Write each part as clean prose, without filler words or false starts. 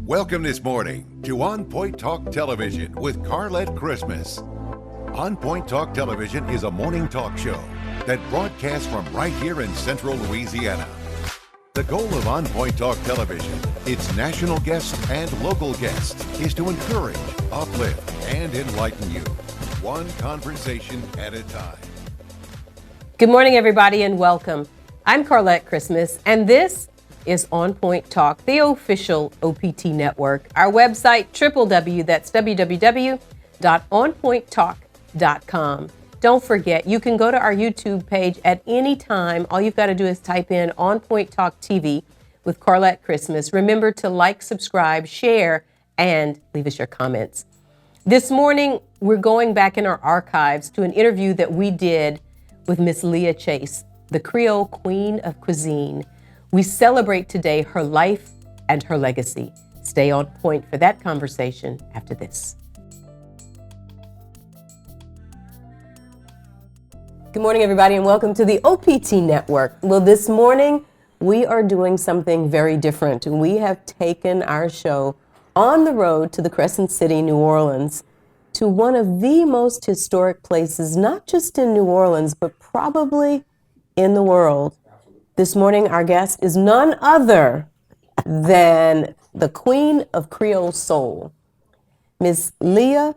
Welcome this morning to On Point Talk Television with Carlette Christmas. On Point Talk Television is a morning talk show that broadcasts from right here in central Louisiana. The goal of On Point Talk Television, its national guests and local guests, is to encourage, uplift, and enlighten you, one conversation at a time. Good morning, everybody, and welcome. I'm Carlette Christmas, and this is On Point Talk, the official OPT network. Our website, that's www.onpointtalk.com. Don't forget, you can go to our YouTube page at any time. All you've got to do is type in On Point Talk TV with Carlette Christmas. Remember to like, subscribe, share, and leave us your comments. This morning, we're going back in our archives to an interview that we did with Miss Leah Chase, the Creole Queen of Cuisine. We celebrate today her life and her legacy. Stay on point for that conversation after this. Good morning, everybody, and welcome to the OPT Network. Well, this morning, we are doing something very different. We have taken our show on the road to the Crescent City, New Orleans, to one of the most historic places, not just in New Orleans, but probably in the world. This morning, our guest is none other than the Queen of Creole Soul, Miss Leah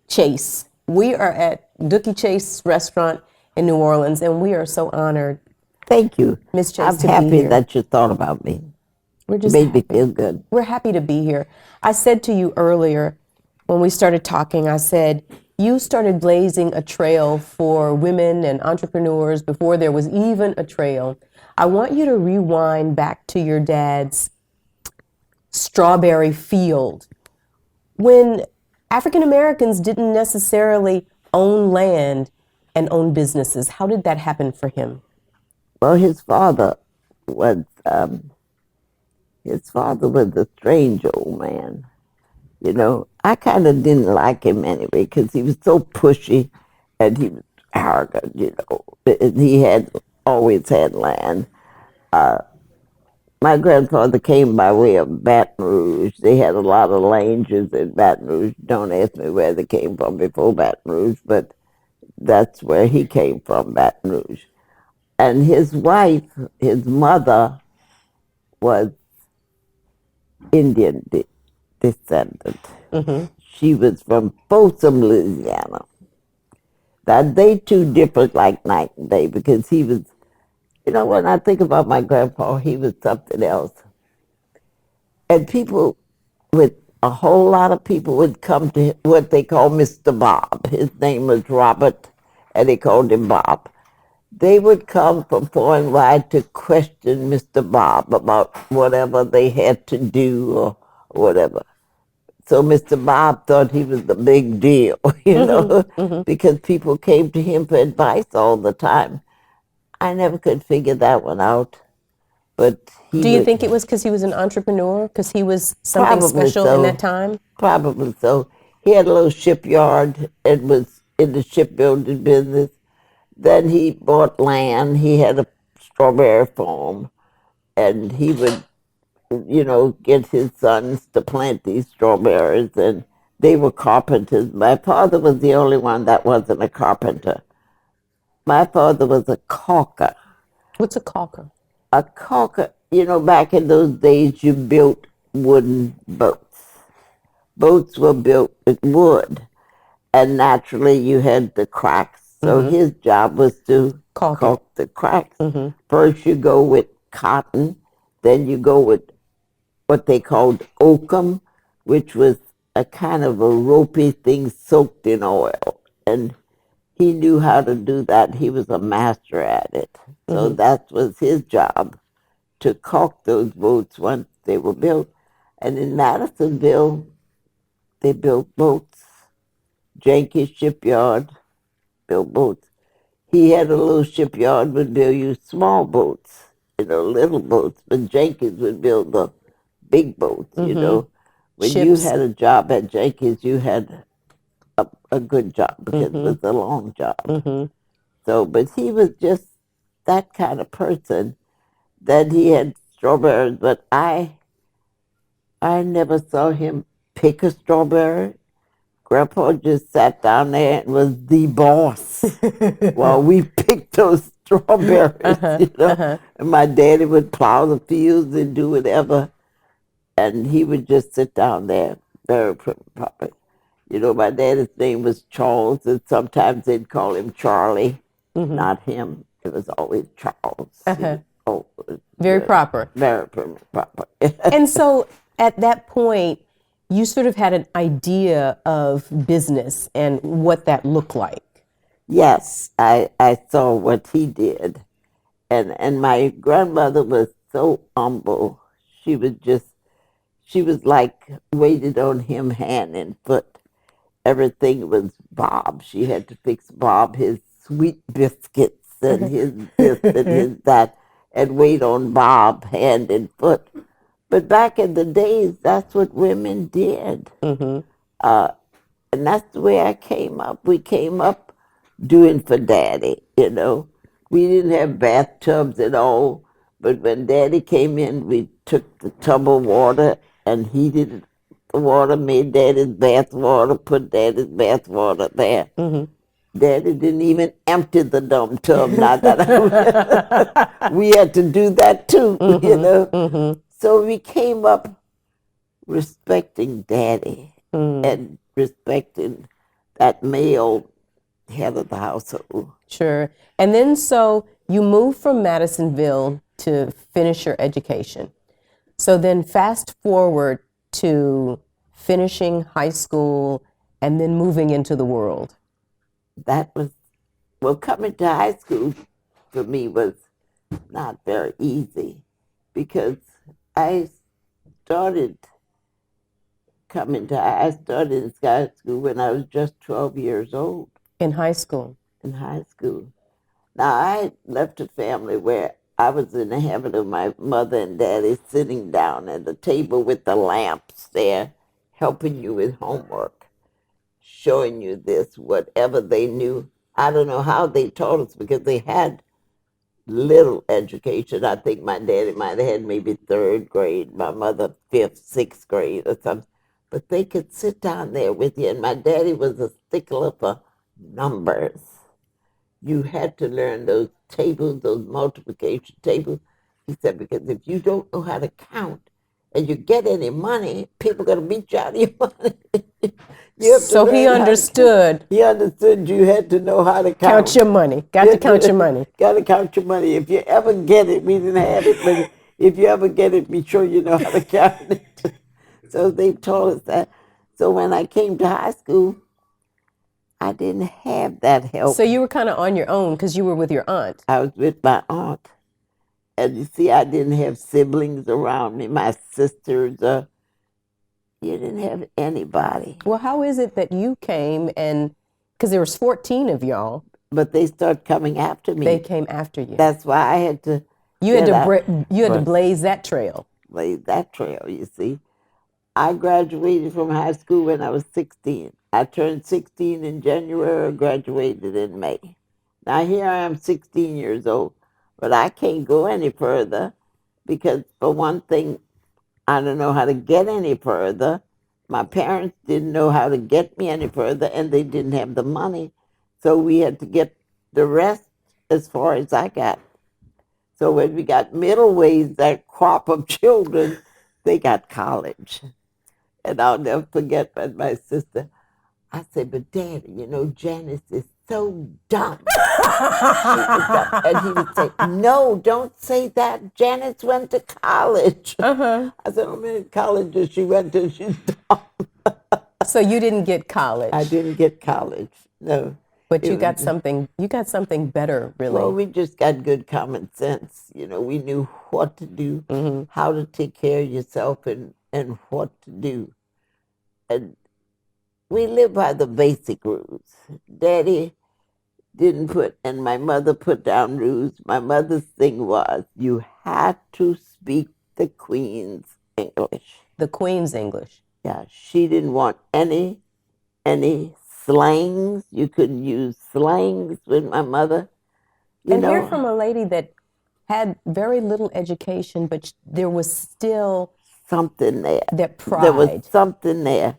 Chase. We are at Dookie Chase Restaurant in New Orleans, and we are so honored. Thank you. Miss Chase, I'm to be happy here. that you thought about me. We're just made me happy. feel good. We're happy to be here. I said to you earlier when we started talking, I said, you started blazing a trail for women and entrepreneurs before there was even a trail. I want you to rewind back to your dad's strawberry field when African Americans didn't necessarily own land and own businesses. How did that happen for him? Well, his father was a strange old man. You know, I kind of didn't like him anyway because he was so pushy and he was arrogant, you know. And he had always had land. My grandfather came by way of Baton Rouge. They had a lot of ranges in Baton Rouge. Don't ask me where they came from before Baton Rouge, but that's where he came from, Baton Rouge. And his wife, his mother, was Indian descendant. Mm-hmm. She was from Folsom, Louisiana. Now, they two different like night and day because he was, you know, when I think about my grandpa, he was something else. And people, with a whole lot of people would come to what they call Mr. Bob. His name was Robert, and they called him Bob. They would come from far and wide to question Mr. Bob about whatever they had to do or whatever. So Mr. Bob thought he was the big deal, you know, because people came to him for advice all the time. I never could figure that one out. But do you think it was because he was an entrepreneur? Because he was something special in that time? Probably so. He had a little shipyard and was in the shipbuilding business. Then he bought land. He had a strawberry farm. And he would, you know, get his sons to plant these strawberries. And they were carpenters. My father was the only one that wasn't a carpenter. My father was a caulker. What's a caulker? A caulker, you know, back in those days, you built wooden boats. Boats were built with wood, and naturally you had the cracks. So his job was to caulk the cracks. Mm-hmm. First you go with cotton, then you go with what they called oakum, which was a kind of a ropey thing soaked in oil. And he knew how to do that. He was a master at it. So that was his job, to caulk those boats once they were built. And in Madisonville, they built boats. Jenkins Shipyard built boats. He had a little shipyard, would build you small boats, you know, little boats. But Jenkins would build the big boats, you know. When Ships. you had a job at Jenkins, you had a good job because it was a long job. So, but he was just that kind of person that he had strawberries. But I I never saw him pick a strawberry. Grandpa just sat down there and was the boss while we picked those strawberries, And my daddy would plow the fields and do whatever, and he would just sit down there, very proper. My daddy's name was Charles, and sometimes they'd call him Charlie, not him. It was always Charles. Oh, Very proper. Very proper. And so at that point, you sort of had an idea of business and what that looked like. Yes, I saw what he did. And my grandmother was so humble. She was like waited on him hand and foot. Everything was Bob. She had to fix Bob his sweet biscuits and his this and his that, and wait on Bob hand and foot. But back in the days, that's what women did. And that's the way I came up. We came up doing for Daddy, We didn't have bathtubs at all, but when Daddy came in, we took the tub of water and heated the water, made Daddy's bath water, put Daddy's bath water there. Daddy didn't even empty the dumb tub. Not that we had to do that too, So we came up respecting Daddy and respecting that male head of the household. Sure. And then so you moved from Madisonville to finish your education. So then fast forward to finishing high school and then moving into the world. That was, coming to high school for me was not very easy because I started I started in high school when I was just 12 years old. In high school? In high school. Now, I left a family where I was in the habit of my mother and daddy sitting down at the table with the lamps there, helping you with homework, showing you this, whatever they knew. I don't know how they taught us because they had little education. I think my daddy might have had maybe third grade, my mother fifth, sixth grade or something. But they could sit down there with you, and my daddy was a stickler for numbers. You had to learn those tables, those multiplication tables. He said, because if you don't know how to count and you get any money, people are going to beat you out of your money. So he understood. He understood you had to know how to count. Count your money. Got to count your money. Got to count your money. If you ever get it, we didn't have it, but if you ever get it, be sure you know how to count it. So they taught us that. So when I came to high school, I didn't have that help. So you were kind of on your own because you were with your aunt. I was with my aunt. And you see, I didn't have siblings around me, my sisters. You didn't have anybody. Well, how is it that you came and, because there was 14 of y'all. But they started coming after me. They came after you. That's why I had to. You had to blaze that trail. Blaze that trail, you see. I graduated from high school when I was 16. I turned 16 in January, graduated in May. Now here I am 16 years old, but I can't go any further because for one thing, I don't know how to get any further. My parents didn't know how to get me any further, and they didn't have the money. So we had to get the rest as far as I got. So when we got middle ways, that crop of children, they got college. And I'll never forget when my sister, I said, but Daddy, Janice is so dumb. And he would say, no, don't say that. Janice went to college. I said, how many colleges she went to? She's dumb. So you didn't get college? I didn't get college, no. But you got something better, really. Well, we just got good common sense. We knew what to do, how to take care of yourself, and what to do. And we live by the basic rules. Daddy didn't and my mother put down rules. My mother's thing was you had to speak the Queen's English. The Queen's English. Yeah, she didn't want any slangs. You couldn't use slangs with my mother. And hear from a lady that had very little education, but there was still something there. That There was pride. something there.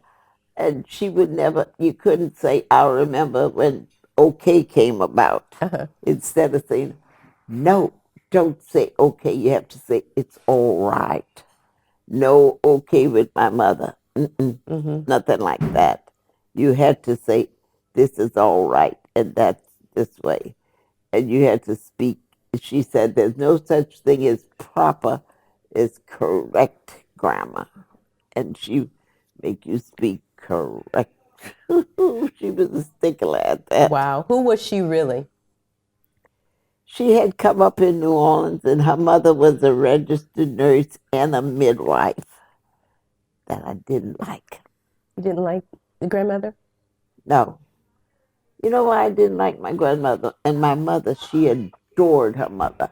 And she would never, you couldn't say, I remember when okay came about. Instead of saying, no, don't say okay, you have to say it's all right. No okay with my mother. Nothing like that. You had to say, this is all right, and that's this way. And you had to speak. She said, there's no such thing as proper, as correct grammar. And she make you speak correct. She was a stickler at that. Wow. Who was she really? She had come up in New Orleans, and her mother was a registered nurse and a midwife that I didn't like. You didn't like the grandmother? No. You know why I didn't like my grandmother? And my mother, she adored her mother.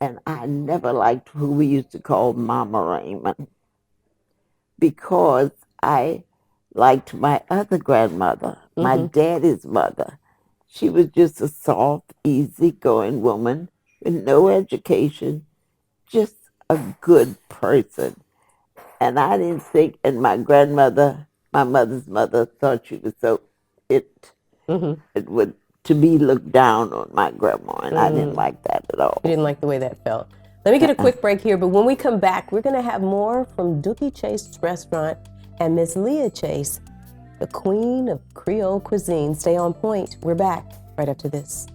And I never liked who we used to call Mama Raymond, because I liked my other grandmother, my daddy's mother. She was just a soft, easygoing woman with no education, just a good person. And I didn't think, and my grandmother, my mother's mother, thought she was so, it would, to be looked down on my grandma, and I didn't like that at all. You didn't like the way that felt. Let me get a quick break here, but when we come back, we're going to have more from Leah Chase Restaurant and Miss Leah Chase, the queen of Creole cuisine. Stay on point. We're back right after this.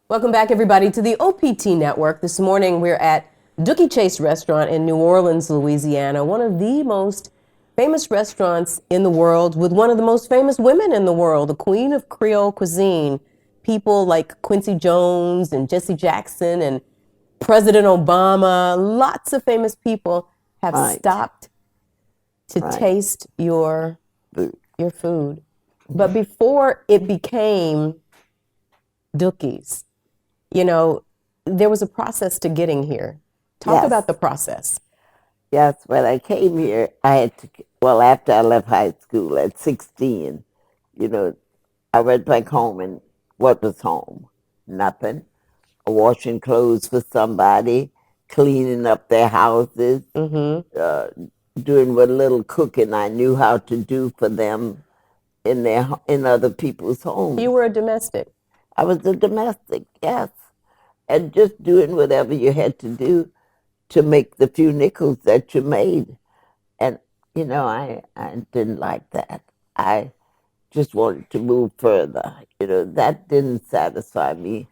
Welcome back, everybody, to the OPT Network. This morning, we're at Leah Chase Restaurant in New Orleans, Louisiana, one of the most famous restaurants in the world, with one of the most famous women in the world, the queen of Creole cuisine. People like Quincy Jones and Jesse Jackson and President Obama, lots of famous people have stopped to taste your food. But before it became Dookie's, you know, there was a process to getting here. Talk about the process. Yes, when I came here, I had to, well, after I left high school at 16, you know, I went back home, and what was home? Nothing. Washing clothes for somebody, cleaning up their houses, doing what little cooking I knew how to do for them in other people's homes. You were a domestic. I was a domestic, yes. And just doing whatever you had to do to make the few nickels that you made. And, you know, I didn't like that. I just wanted to move further. You know, that didn't satisfy me.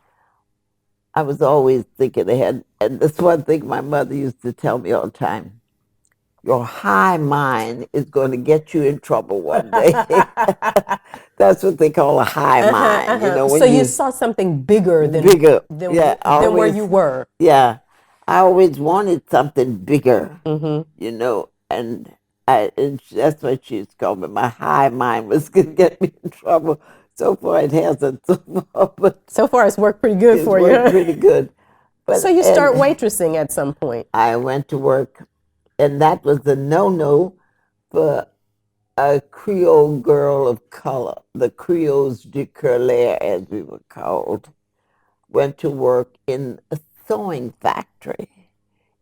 I was always thinking ahead. And this one thing my mother used to tell me all the time: your high mind is going to get you in trouble one day. That's what they call a high mind. You know, when so you saw something bigger than where you were. Yeah. I always wanted something bigger, you know, and that's what she used to call me. My high mind was going to get me in trouble. So far, it hasn't. So far, it's worked pretty good for you. It's worked pretty good. But, so you start waitressing at some point. I went to work, and that was a no-no for a Creole girl of color. The Creoles du Carlette, as we were called, went to work in a sewing factory.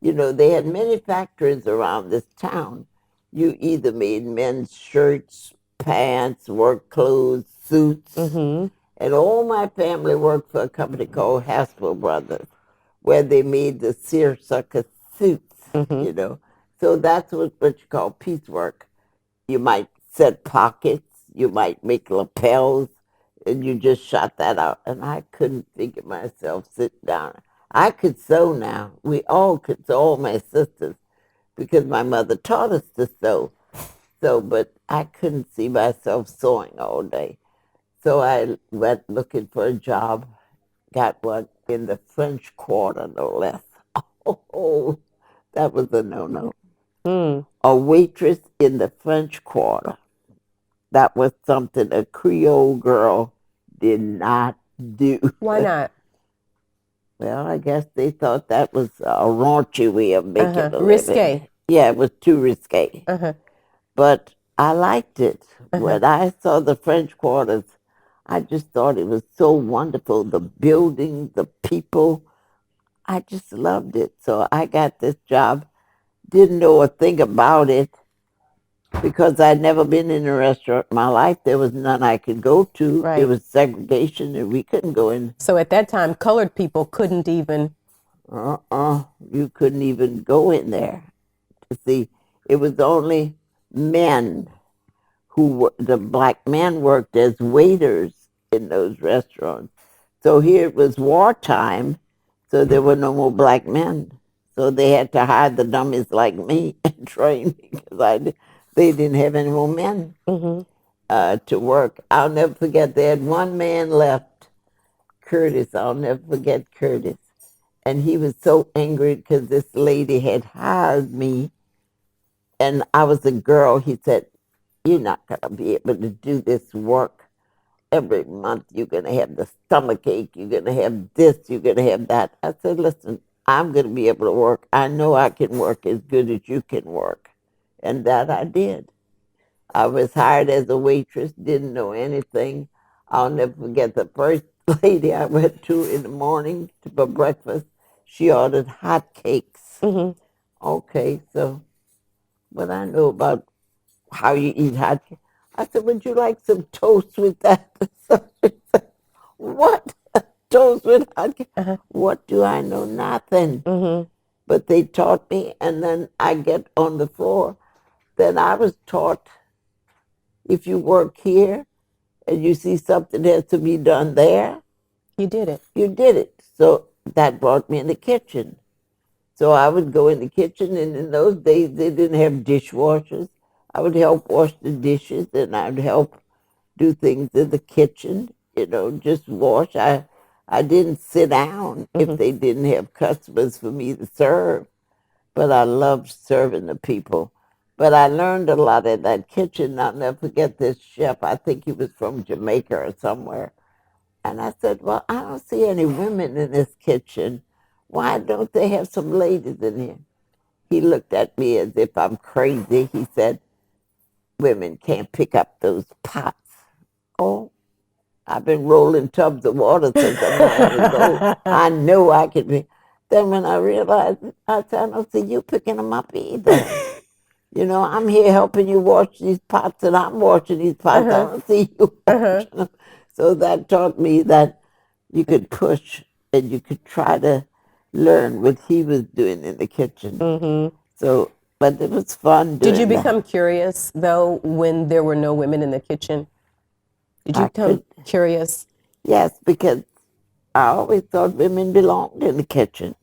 You know, they had many factories around this town. You either made men's shirts, pants, work clothes, suits. And all my family worked for a company called Haspel Brothers, where they made the seersucker suits, you know. So that's what you call piecework. You might set pockets, you might make lapels, and you just shot that out. And I couldn't figure myself sitting down. I could sew now. We all could sew, all my sisters, because my mother taught us to sew. So, but I couldn't see myself sewing all day. So I went looking for a job, got one in the French Quarter, no less. Oh, that was a no-no. A waitress in the French Quarter. That was something a Creole girl did not do. Why not? Well, I guess they thought that was a raunchy way of making a living. Risque. Yeah, it was too risque. But I liked it. When I saw the French Quarters, I just thought it was so wonderful. The buildings, the people. I just loved it. So I got this job. Didn't know a thing about it because I'd never been in a restaurant in my life. There was none I could go to. Right. It was segregation, and we couldn't go in. So at that time, colored people couldn't even. You couldn't even go in there. See, it was only men the black men worked as waiters in those restaurants. So here it was wartime, so there were no more black men. So they had to hire the dummies like me and train me because they didn't have any more men to work. I'll never forget, they had one man left, Curtis. I'll never forget Curtis. And he was so angry because this lady had hired me, and I was a girl. He said, "You're not going to be able to do this work. Every month you're going to have the stomach ache. You're going to have this. You're going to have that." I said, "Listen, I'm going to be able to work. I know I can work as good as you can work." And that I did. I was hired as a waitress, didn't know anything. I'll never forget the first lady I went to in the morning for breakfast. She ordered hot cakes. Okay, so what I know about how you eat hot cakes. I said, "Would you like some toast with that?" So she said, "What? Toast with hot cakes?" What do I know? Nothing. But they taught me, and then I get on the floor. Then I was taught, if you work here and you see something has to be done there, You did it. you did it. So that brought me in the kitchen. So I would go in the kitchen, and in those days they didn't have dishwashers. I would help wash the dishes, and I'd help do things in the kitchen, just wash. I didn't sit down if they didn't have customers for me to serve, but I loved serving the people. But I learned a lot in that kitchen. I'll never forget this chef. I think he was from Jamaica or somewhere. And I said, "Well, I don't see any women in this kitchen. Why don't they have some ladies in here?" He looked at me as if I'm crazy. He said, "Women can't pick up those pots." Oh, I've been rolling tubs of water since a man years old. I know I could be. Then when I realized, I said, "I don't see you picking them up either. I'm here helping you wash these pots, and I'm washing these pots. I don't see you washing them." So that taught me that you could push and you could try to learn what he was doing in the kitchen. So, but it was fun doing Did you that. become curious, though, when there were no women in the kitchen? Did you become curious? Yes, because I always thought women belonged in the kitchen.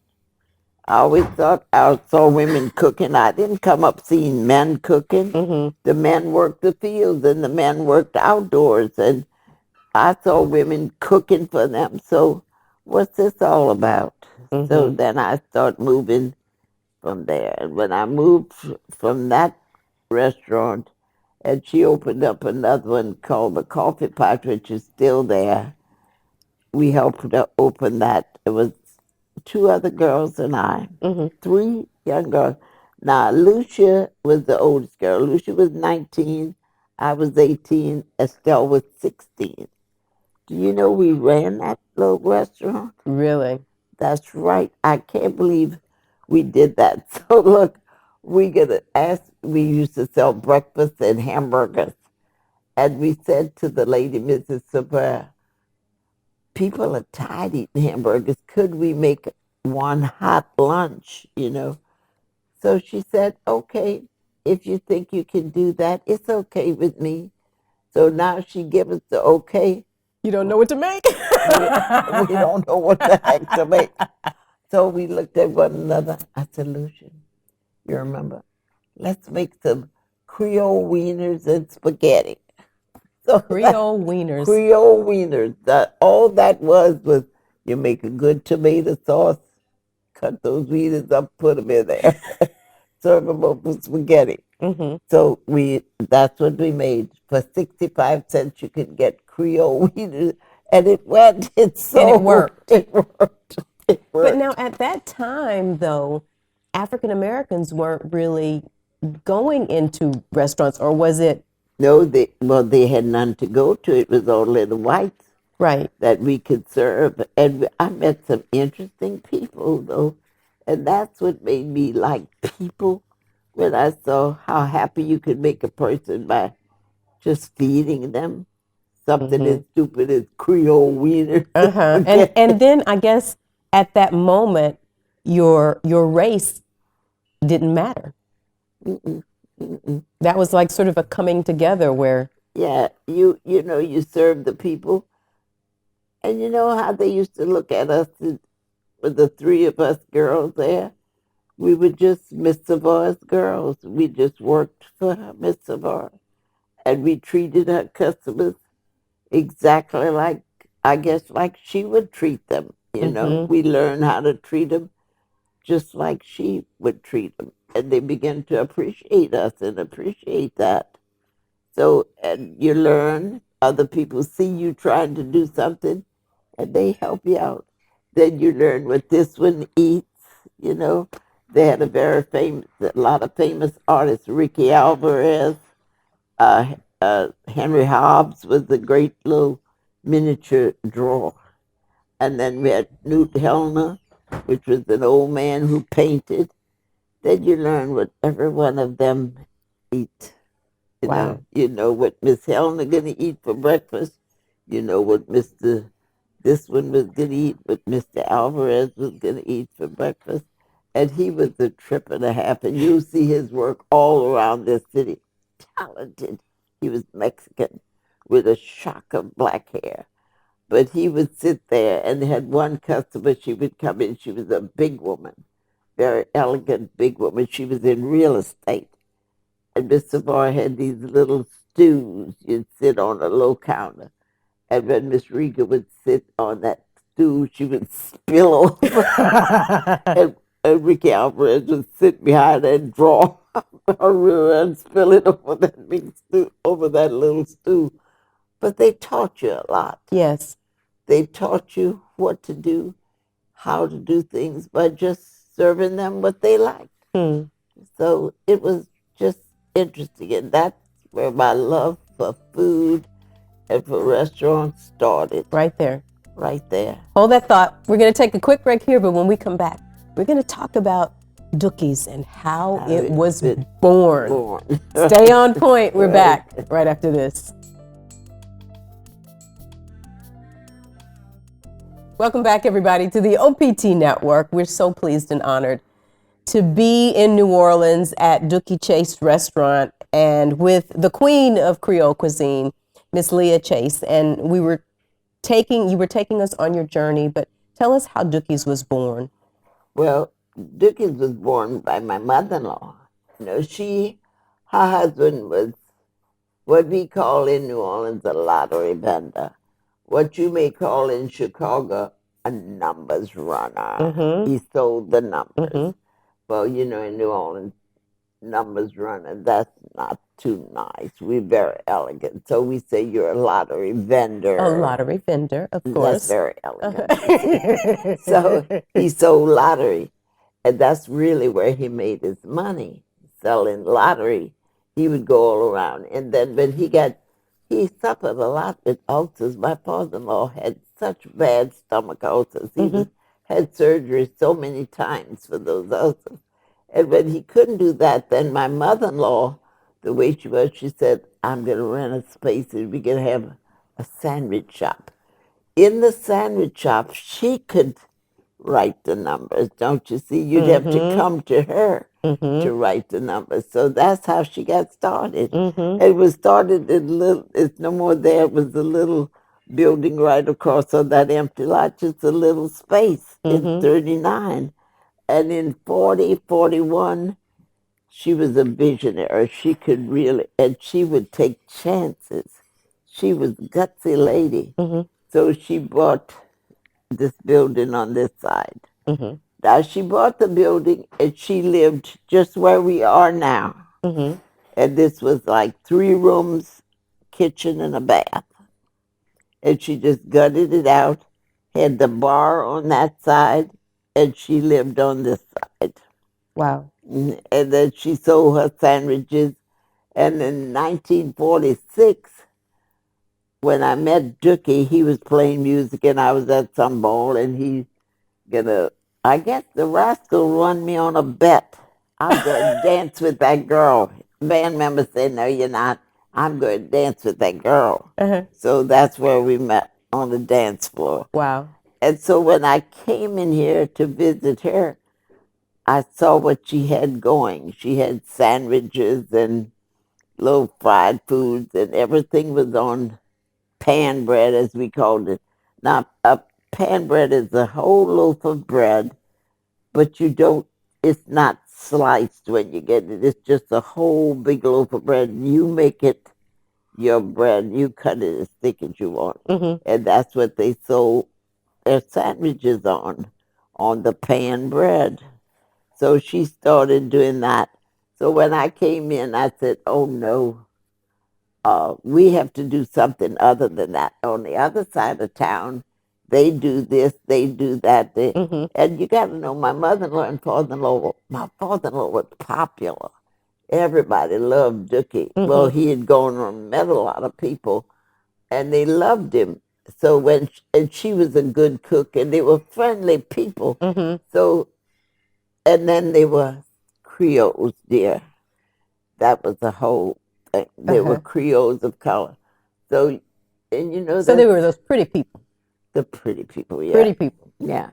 I always thought I saw women cooking. I didn't come up seeing men cooking. The men worked the fields and the men worked outdoors, and I saw women cooking for them. So what's this all about? So then I started moving from there. And when I moved from that restaurant, and she opened up another one called the Coffee Pot, which is still there. We helped her open that. It was two other girls and I, three young girls. Now, Lucia was the oldest girl. Lucia was 19, I was 18, Estelle was 16. Do you know we ran that little restaurant? Really? That's right. I can't believe we did that. So look, we used to sell breakfast and hamburgers. And we said to the lady, Mrs. Sabra, "People are tired eating hamburgers. Could we make one hot lunch, So she said, "Okay, if you think you can do that, it's okay with me." So now she gives us the okay. You don't know what to make? We don't know what the heck to make. So we looked at one another. I said, "Lucian, you remember? Let's make some Creole wieners and spaghetti." So Creole wieners. Creole wieners. All that was you make a good tomato sauce, cut those wieners up, put them in there, serve them up with spaghetti. So that's what we made. For 65 cents, you could get Creole wieners, and it went. And it worked. It worked. It worked. But now, at that time, though, African Americans weren't really going into restaurants, or was it? No, they had none to go to. It was all little whites. Right. that we could serve. And I met some interesting people, though, and that's what made me like people when I saw how happy you could make a person by just feeding them something as stupid as Creole wieners. Uh-huh. And then I guess at that moment your race didn't matter. That was like sort of a coming together where Yeah, you know, you serve the people, and you know how they used to look at us with the three of us girls there. We were just Miss Savoy's girls. We just worked for her, Miss Savoy, and we treated her customers exactly like, I guess, like she would treat them. You know, we learned how to treat them just like she would treat them, and they began to appreciate us and appreciate that. So, and you learn, other people see you trying to do something and they help you out. Then you learn what this one eats, you know. They had a lot of famous artists, Ricky Alvarez, Henry Hobbs was a great little miniature drawer. And then we had Newt Helmer, which was an old man who painted. Then you learn what every one of them eat. wow. You know what Miss Helena gonna eat for breakfast. You know what Mr. This one was gonna eat, what Mr. Alvarez was gonna eat for breakfast. And he was a trip and a half, and you'll see his work all around this city. Talented. He was Mexican with a shock of black hair. But he would sit there and had one customer, she would come in, she was a big woman, very elegant big woman. She was in real estate. And Miss Savoy had these little stews. You'd sit on a low counter. And when Miss Riga would sit on that stew, she would spill over. And Ricky Alvarez would sit behind her and draw her rear and spill it over that big stew, over that little stew. But they taught you a lot. Yes. They taught you what to do, how to do things by just serving them what they liked. So it was just interesting, and that's where my love for food and for restaurants started. Right there. Right there. Hold that thought. We're going to take a quick break here, but when we come back, we're going to talk about Dookies and how it was born. Stay on point. We're back right after this. Welcome back, everybody, to the OPT Network. We're so pleased and honored to be in New Orleans at Leah Chase restaurant and with the queen of Creole cuisine, Miss Leah Chase. And you were taking us on your journey, but tell us how Dookies was born. Well, Dookies was born by my mother-in-law. You know, her husband was what we call in New Orleans a lottery vendor. What you may call in Chicago a numbers runner. He sold the numbers. Well, you know, in New Orleans, numbers runner, that's not too nice. We're very elegant. So we say you're a lottery vendor. A lottery vendor, of course. That's very elegant. So he sold lottery. And that's really where he made his money, selling lottery. He would go all around. And then when he suffered a lot with ulcers. My father-in-law had such bad stomach ulcers. He had surgery so many times for those ulcers. And when he couldn't do that, then my mother-in-law, the way she was, she said, I'm going to rent a space and we're going to have a sandwich shop. In the sandwich shop, she could write the numbers, don't you see? You'd have to come to her to write the numbers. So that's how she got started. It was started it's no more there. It was a little building right across on that empty lot, just a little space in 39. And in 40, 41, she was a visionary. She could really, and she would take chances. She was a gutsy lady. So she bought this building on this side. Now, she bought the building, and she lived just where we are now. And this was like 3 rooms, kitchen, and a bath. And she just gutted it out, had the bar on that side, and she lived on this side. Wow. And then she sold her sandwiches. And in 1946, when I met Dookie, he was playing music and I was at some ball and he I guess the rascal won me on a bet. I'm going to dance with that girl. Band member said, no, you're not. I'm going to dance with that girl. So that's where we met, on the dance floor. Wow. And so when I came in here to visit her, I saw what she had going. She had sandwiches and little fried foods, and everything was on pan bread, as we called it. Now, a pan bread is a whole loaf of bread, but it's not sliced when you get it. It's just a whole big loaf of bread. You make it your bread. You cut it as thick as you want. And that's what they sold their sandwiches on the pan bread. So she started doing that. So when I came in, I said, oh, no, we have to do something other than that. On the other side of town, they do this, they do that. And you got to know, my mother-in-law and father-in-law, my father-in-law was popular. Everybody loved Dookie. Well, he had gone and met a lot of people, and they loved him. So and she was a good cook, and they were friendly people. So, and then they were Creoles, dear. That was the whole thing. They were Creoles of color. So, and you know, so they were those pretty people. The pretty people, yeah. Pretty people. Yeah.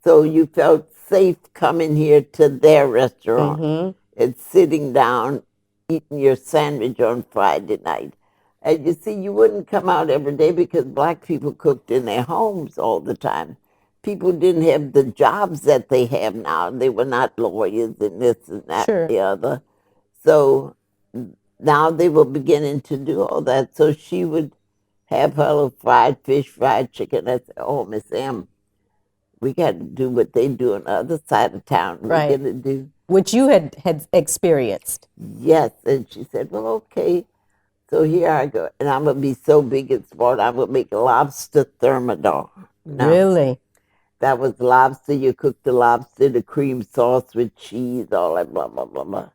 So you felt safe coming here to their restaurant and sitting down, eating your sandwich on Friday night. And you see, you wouldn't come out every day because black people cooked in their homes all the time. People didn't have the jobs that they have now. They were not lawyers and this and that and the other. So now they were beginning to do all that. So she would have her little fried fish, fried chicken. I said, oh, Miss M, we got to do what they do on the other side of town. Right. We're going to do. Which you had experienced. Yes. And she said, well, okay. So here I go. And I'm going to be so big and smart, I'm going to make lobster thermidor. Now, Really? That was lobster. You cook the lobster, the cream sauce with cheese, all that, blah, blah, blah, blah.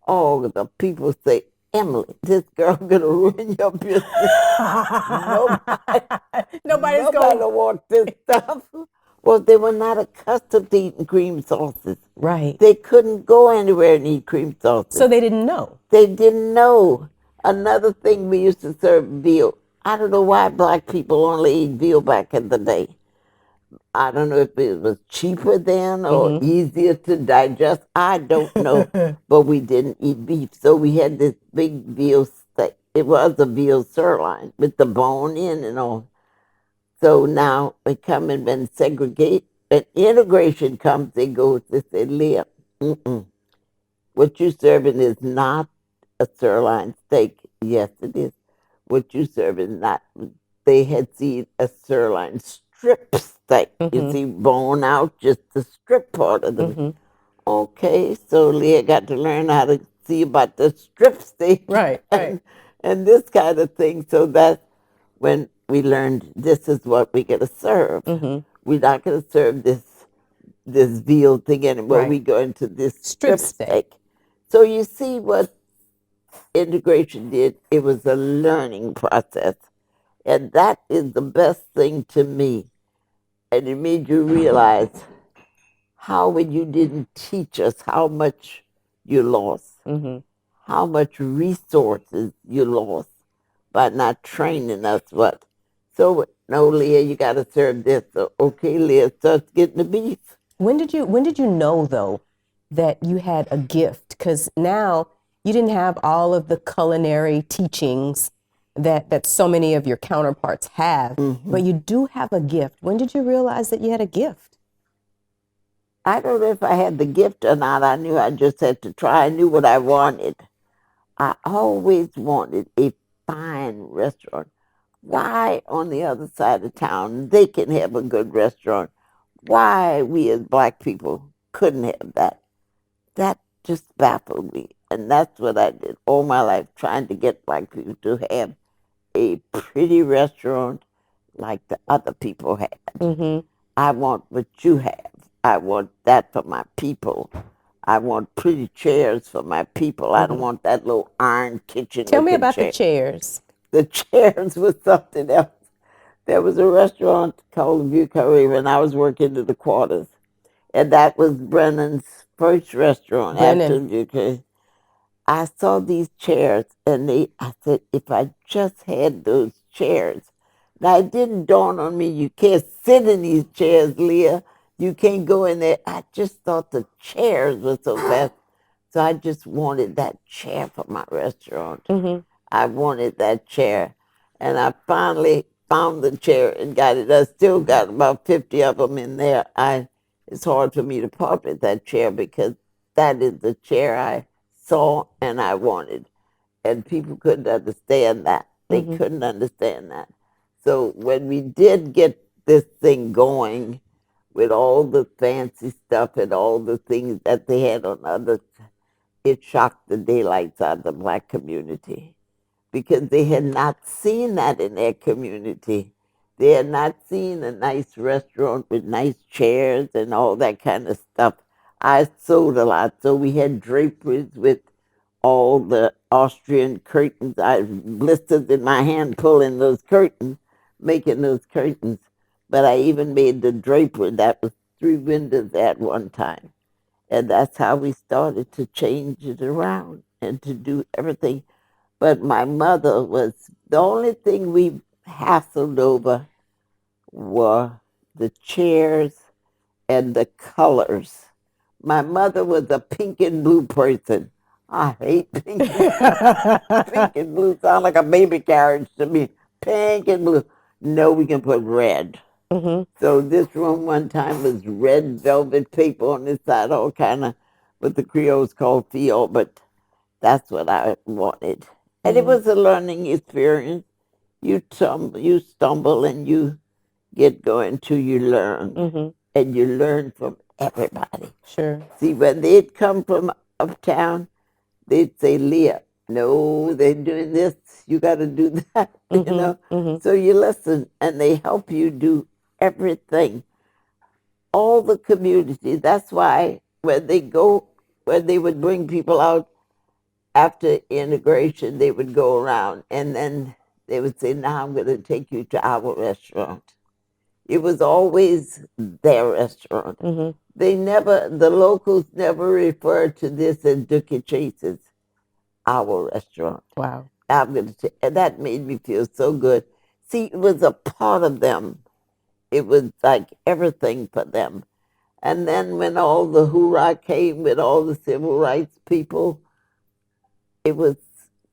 Oh, the people say, Emily, this girl going to ruin your business. Nobody want this stuff. Well, they were not accustomed to eating cream sauces. Right. They couldn't go anywhere and eat cream sauces. So they didn't know. They didn't know. Another thing, we used to serve veal. I don't know why black people only ate veal back in the day. I don't know if it was cheaper then or easier to digest. I don't know. But we didn't eat beef. So we had this big veal steak. It was a veal sirloin with the bone in and all. So now they come and segregate. When integration comes, they say, Leah, what you serving is not a sirloin steak. Yes, it is. What you serve is not. They had seen a sirloin strip steak. You see, bone out, just the strip part of the. Okay, so Leah got to learn how to see about the strip steak. Right. And this kind of thing. So that's when we learned this is what we're going to serve. We're not going to serve this veal thing anymore. We go into this strip steak. So you see what integration did? It was a learning process. And that is the best thing to me. And it made you realize how, when you didn't teach us, how much you lost, how much resources you lost by not training us what. So, no, Leah, you got to serve this. So, okay, Leah starts getting the beef. When did you know, though, that you had a gift? Because now you didn't have all of the culinary teachings that so many of your counterparts have, but you do have a gift. When did you realize that you had a gift? I don't know if I had the gift or not. I knew I just had to try. I knew what I wanted. I always wanted a fine restaurant. Why on the other side of town they can have a good restaurant? Why we as black people couldn't have that? That just baffled me. And that's what I did all my life, trying to get black people to have a pretty restaurant like the other people had. I want what you have. I want that for my people. I want pretty chairs for my people. I don't want that little iron kitchen. Tell me about the chairs. the chairs was something else. There was a restaurant called the View Curry when I was working in the quarters, and that was Brennan's first restaurant after Brennan. View Curry. I saw these chairs, and I said, if I just had those chairs. Now, it didn't dawn on me, you can't sit in these chairs, Leah. You can't go in there. I just thought the chairs were so fast. So I just wanted that chair for my restaurant. Mm-hmm. I wanted that chair. And I finally found the chair and got it. I still got about 50 of them in there. It's hard for me to part with that chair because that is the chair I saw and I wanted. And people couldn't understand that. They couldn't understand that. So when we did get this thing going with all the fancy stuff and all the things that they had on others, it shocked the daylights out of the black community because they had not seen that in their community. They had not seen a nice restaurant with nice chairs and all that kind of stuff. I sold a lot, so we had draperies with all the Austrian curtains. I blisters in my hand pulling those curtains, making those curtains. But I even made the drapery that was 3 windows at one time. And that's how we started to change it around and to do everything. But my mother was, the only thing we hassled over were the chairs and the colors. My mother was a pink and blue person. I hate pink and blue. Pink and blue sound like a baby carriage to me. Pink and blue. No, we can put red. Mm-hmm. So this room one time was red velvet paper on this side, all kind of what the Creoles call feel, but that's what I wanted. And it was a learning experience. You stumble and you get going till you learn. And you learn from everybody. Sure. See, when they'd come from uptown, they'd say, Leah, no, they're doing this, you got to do that, you know? So you listen, and they help you do everything. All the community, that's why when they would bring people out after integration, they would go around, and then they would say, now I'm going to take you to our restaurant. It was always their restaurant. The locals never referred to this as Leah Chase's, our restaurant. Wow. And that made me feel so good. See, it was a part of them. It was like everything for them. And then when all the hoorah came with all the civil rights people, it was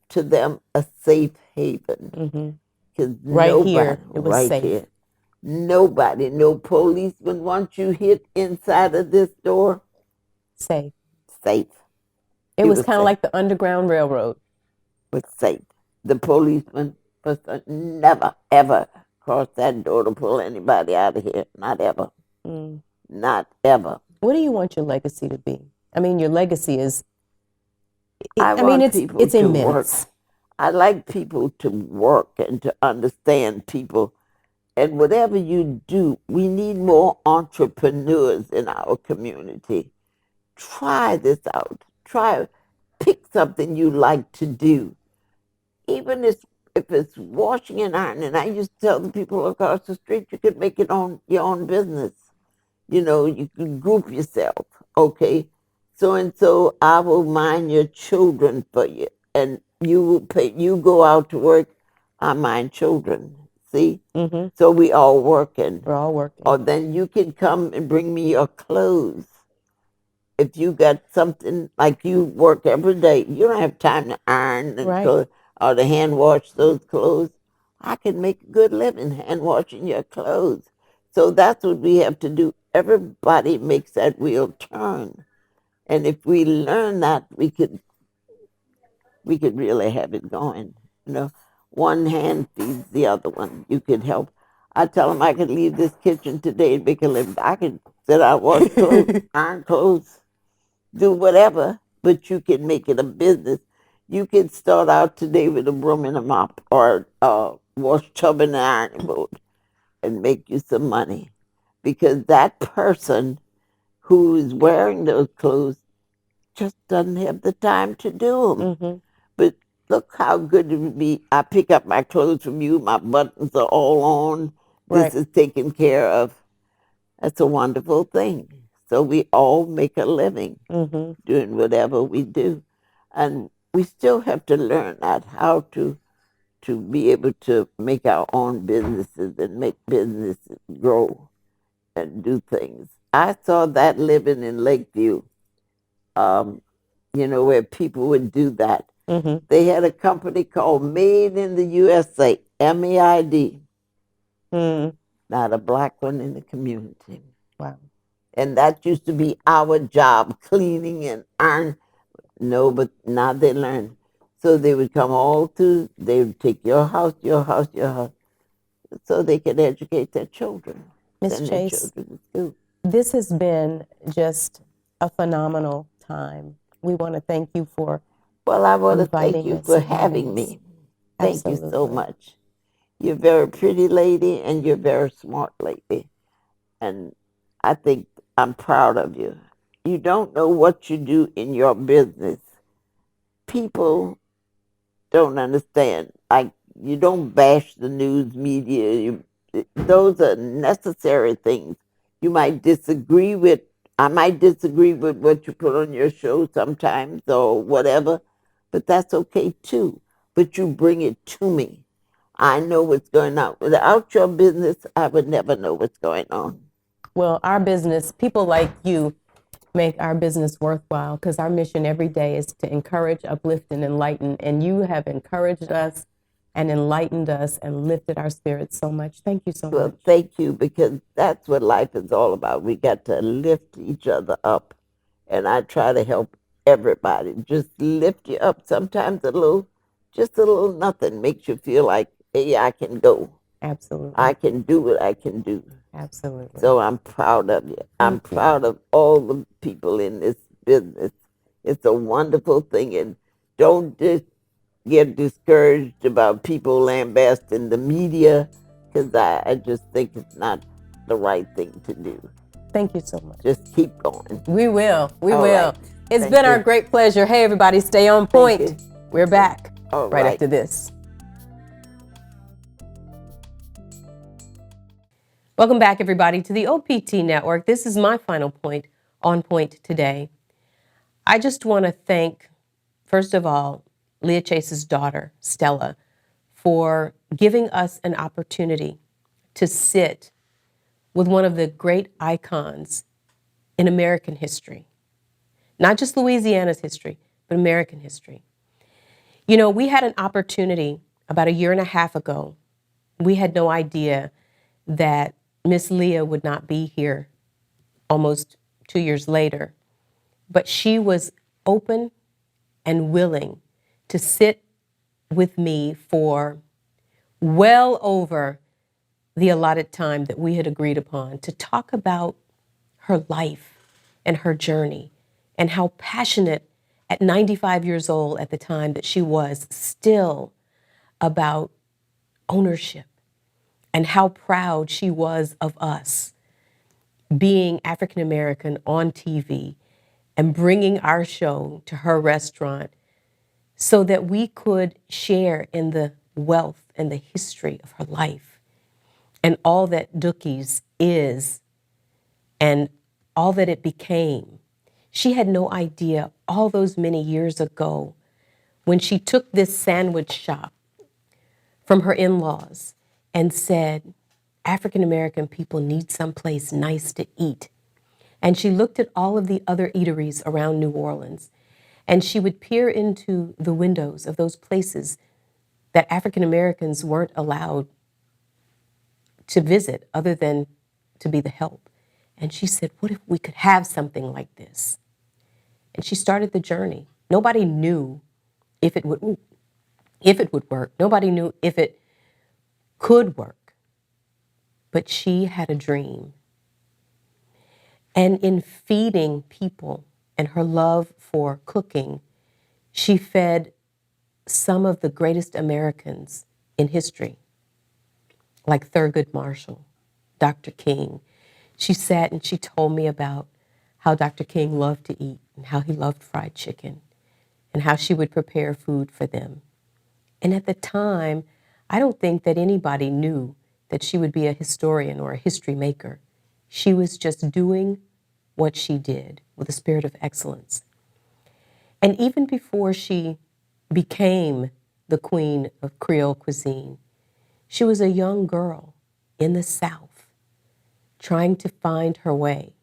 to them a safe haven. Because Right here, it was safe. Here, nobody, no policeman, once you hit inside of this door, Safe. safe. It was kind of like the Underground Railroad. Was safe. The policeman was never, ever cross that door to pull anybody out of here. Not ever. Not ever. What do you want your legacy to be? I mean, your legacy is, it's immense. Work. I like people to work and to understand people. And whatever you do, we need more entrepreneurs in our community. Try this out. Pick something you like to do. Even if it's washing and ironing. I used to tell the people across the street, you could make it on your own business. You know, you can group yourself. Okay, so I will mind your children for you, and you will pay. You go out to work, I mind children. See, so we all working. We're all working. Or then you can come and bring me your clothes. If you got something like you work every day, you don't have time to iron and or to hand wash those clothes. I can make a good living hand washing your clothes. So that's what we have to do. Everybody makes that wheel turn. And if we learn that, we could really have it going. You know, one hand feeds the other one. You could help. I tell them I could leave this kitchen today and make a living. I could sit out, wash clothes, iron clothes, do whatever, but you can make it a business. You can start out today with a broom and a mop or wash tub and an ironing board and make you some money. Because that person who is wearing those clothes just doesn't have the time to do them. But look how good it would be. I pick up my clothes from you. My buttons are all on. This Right. is taken care of. That's a wonderful thing. So we all make a living doing whatever we do. And we still have to learn that how to be able to make our own businesses and make businesses grow and do things. I saw that living in Lakeview, um, where people would do that. They had a company called Made in the USA, MEID, not a black one in the community. Wow. And that used to be our job, cleaning and iron. No, but now they learn. So they would come all through, they would take your house, your house, your house, so they could educate their children, Miss send their Chase, children to school. this has been just a phenomenal time. We want to thank you for Well, I want to thank inviting you us for and having having us. me. Thank you so Absolutely. much. You're a very pretty lady and you're a very smart lady. And I think I'm proud of you. You don't know what you do in your business. People don't understand. Like, you don't bash the news media. Those are necessary things. You might disagree with, I might disagree with what you put on your show sometimes or whatever, but that's okay too. But you bring it to me. I know what's going on. Without your business, I would never know what's going on. Well, our business, people like you make our business worthwhile because our mission every day is to encourage, uplift, and enlighten. And you have encouraged us and enlightened us and lifted our spirits so much. Thank you so Well, much. thank you, because that's what life is all about. We got to lift each other up. And I try to help everybody. Just lift you up. Sometimes just a little nothing makes you feel like, hey, I can go. Absolutely. I can do what I can do. Absolutely. So I'm proud of you. I'm proud of all the people in this business. It's a wonderful thing. And don't just get discouraged about people lambasting the media, because I just think it's not the right thing to do. Thank you so much. Just keep going. We will. We All will. right. It's Thank been you. our great pleasure. Hey, everybody, stay on point. you. We're back All right right. after this. Welcome back, everybody, to the OPT Network. This is my final point on point today. I just want to thank, first of all, Leah Chase's daughter, Stella, for giving us an opportunity to sit with one of the great icons in American history. Not just Louisiana's history, but American history. You know, we had an opportunity about a year and a half ago. We had no idea that Miss Leah would not be here almost 2 years later. But she was open and willing to sit with me for well over the allotted time that we had agreed upon to talk about her life and her journey and how passionate at 95 years old at the time that she was still about ownership and how proud she was of us being African American on TV and bringing our show to her restaurant so that we could share in the wealth and the history of her life and all that Dookie's is and all that it became. She had no idea all those many years ago when she took this sandwich shop from her in-laws and said, African American people need someplace nice to eat. And she looked at all of the other eateries around New Orleans, and she would peer into the windows of those places that African Americans weren't allowed to visit other than to be the help. And she said, what if we could have something like this? And she started the journey. Nobody knew if it would work. Nobody knew if it could work. But she had a dream. And in feeding people and her love for cooking, she fed some of the greatest Americans in history, like Thurgood Marshall, Dr. King. She sat and she told me about how Dr. King loved to eat and how he loved fried chicken and how she would prepare food for them. And at the time, I don't think that anybody knew that she would be a historian or a history maker. She was just doing what she did with a spirit of excellence. And even before she became the queen of Creole cuisine, she was a young girl in the South trying to find her way,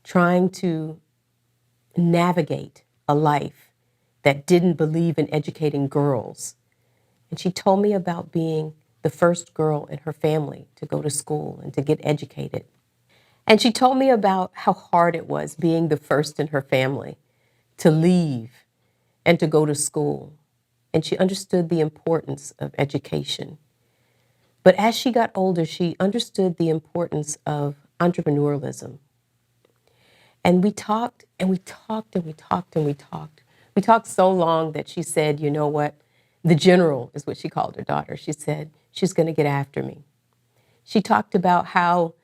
trying to navigate a life that didn't believe in educating girls. And she told me about being the first girl in her family to go to school and to get educated. And she told me about how hard it was being the first in her family to leave and to go to school. And she understood the importance of education. But as she got older, she understood the importance of entrepreneurialism. And we talked and we talked and we talked and we talked. We talked so long that she said, you know what? The general is what she called her daughter. She said, she's going to get after me. She talked about how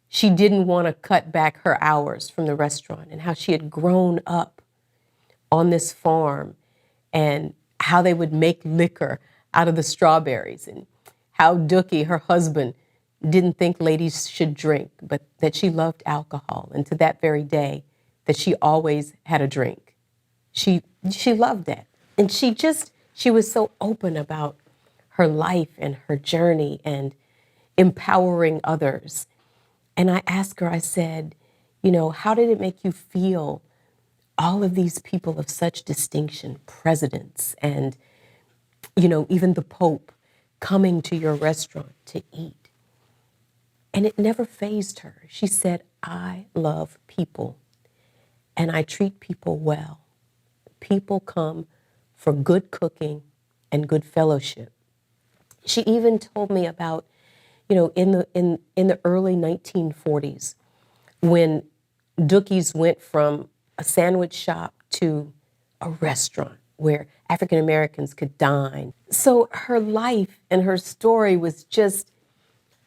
she didn't want to cut back her hours from the restaurant and how she had grown up on this farm and how they would make liquor out of the strawberries and how Dookie, her husband, didn't think ladies should drink, but that she loved alcohol. And to that very day, that she always had a drink. She loved that. And she was so open about her life and her journey and empowering others. And I asked her, I said, how did it make you feel, all of these people of such distinction, presidents and, even the Pope coming to your restaurant to eat? And it never fazed her. She said, I love people and I treat people well. People come for good cooking and good fellowship. She even told me about, in the early 1940s, when Dookie's went from a sandwich shop to a restaurant where African Americans could dine. So her life and her story was just,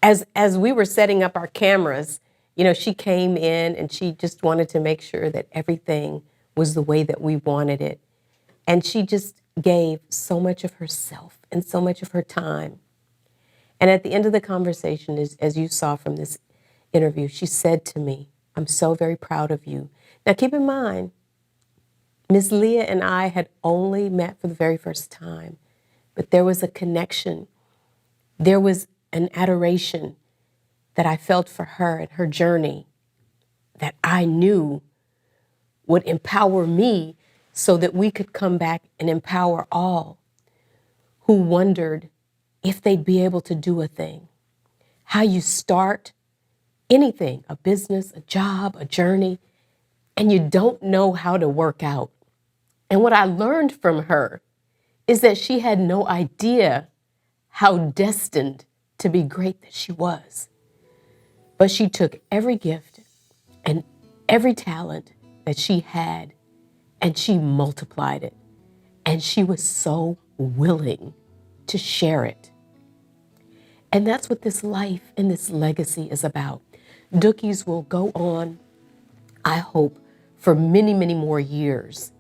as we were setting up our cameras, she came in and she just wanted to make sure that everything was the way that we wanted it. And she just gave so much of herself and so much of her time. And at the end of the conversation, as you saw from this interview, she said to me, I'm so very proud of you. Now keep in mind, Miss Leah and I had only met for the very first time, but there was a connection. There was an adoration that I felt for her and her journey that I knew would empower me so that we could come back and empower all who wondered if they'd be able to do a thing. How you start anything, a business, a job, a journey, and you don't know how to work out. And what I learned from her is that she had no idea how destined to be great that she was. But she took every gift and every talent that she had and she multiplied it. And she was so willing to share it. And that's what this life and this legacy is about. Dookie's will go on, I hope, for many, many more years.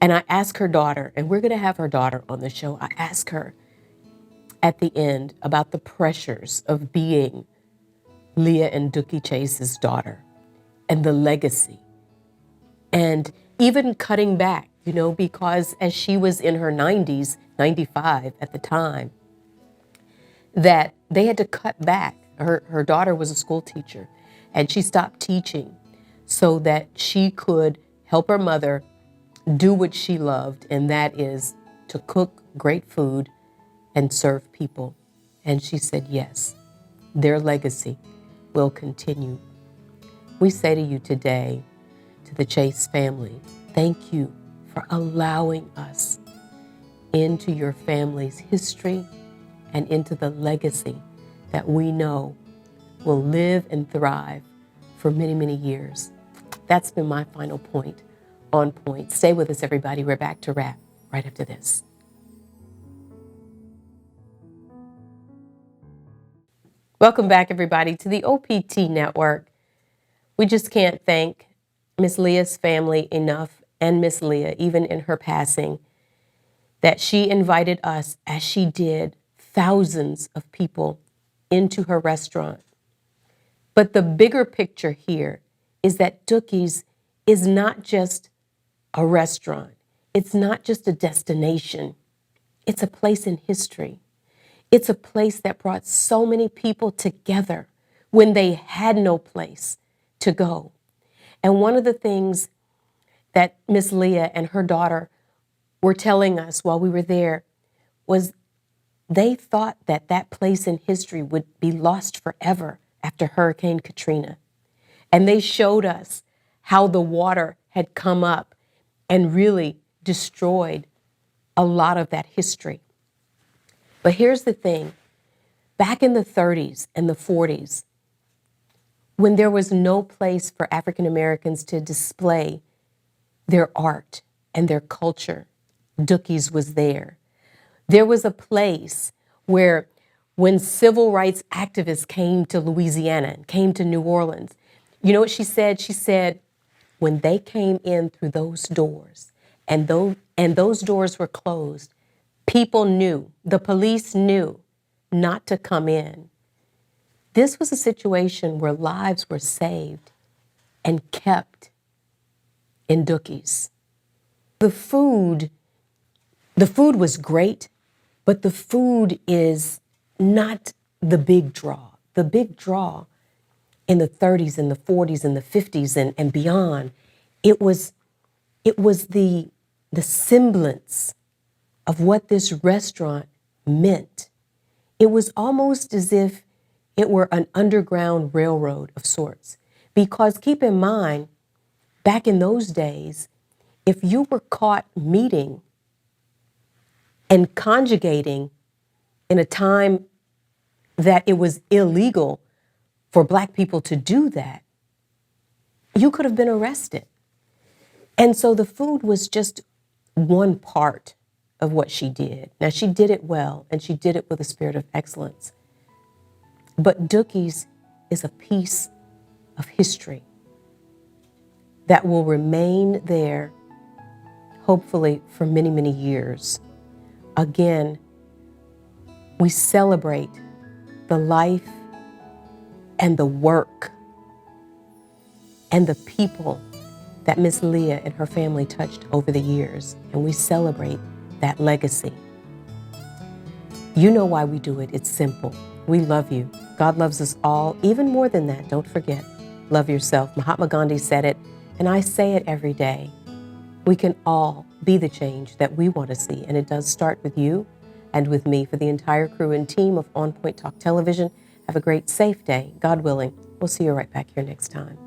And I asked her daughter, and we're going to have her daughter on the show, I asked her at the end about the pressures of being Leah and Dookie Chase's daughter and the legacy. And even cutting back, because as she was in her 90s, 95 at the time, that they had to cut back. Her daughter was a school teacher, and she stopped teaching so that she could help her mother do what she loved, and that is to cook great food and serve people. And she said, yes, their legacy will continue. We say to you today, to the Chase family, thank you for allowing us into your family's history and into the legacy that we know will live and thrive for many, many years. That's been my final point on point. Stay with us, everybody. We're back to wrap right after this. Welcome back, everybody, to the OPT Network. We just can't thank Miss Leah's family enough, and Miss Leah, even in her passing. that she invited us, as she did thousands of people, into her restaurant. But the bigger picture here is that Dookie's is not just a restaurant. It's not just a destination. It's a place in history. It's a place that brought so many people together when they had no place to go. And one of the things that Miss Leah and her daughter were telling us while we were there was they thought that that place in history would be lost forever after Hurricane Katrina. And they showed us how the water had come up and really destroyed a lot of that history. But here's the thing. Back in the 30s and the 40s, when there was no place for African Americans to display their art and their culture, Dookie's was there. There was a place where when civil rights activists came to Louisiana and came to New Orleans, you know what she said? She said, when they came in through those doors and those doors were closed, people knew, the police knew not to come in. This was a situation where lives were saved and kept in Dookie's. The food was great, but the food is not the big draw. The big draw in the 30s and the 40s and the 50s and beyond, it was the semblance of what this restaurant meant. It was almost as if it were an underground railroad of sorts. Because keep in mind, back in those days, if you were caught meeting and conjugating in a time that it was illegal for Black people to do that, you could have been arrested. And so the food was just one part of what she did. Now, she did it well, and she did it with a spirit of excellence. But Dookie's is a piece of history that will remain there, hopefully, for many, many years. Again, we celebrate the life and the work and the people that Miss Leah and her family touched over the years, and we celebrate that legacy. You know why we do it. It's simple. We love you. God loves us all. Even more than that, don't forget, love yourself. Mahatma Gandhi said it, and I say it every day. We can all be the change that we want to see, and it does start with you and with me. For the entire crew and team of On Point Talk Television, have a great, safe day. God willing, we'll see you right back here next time.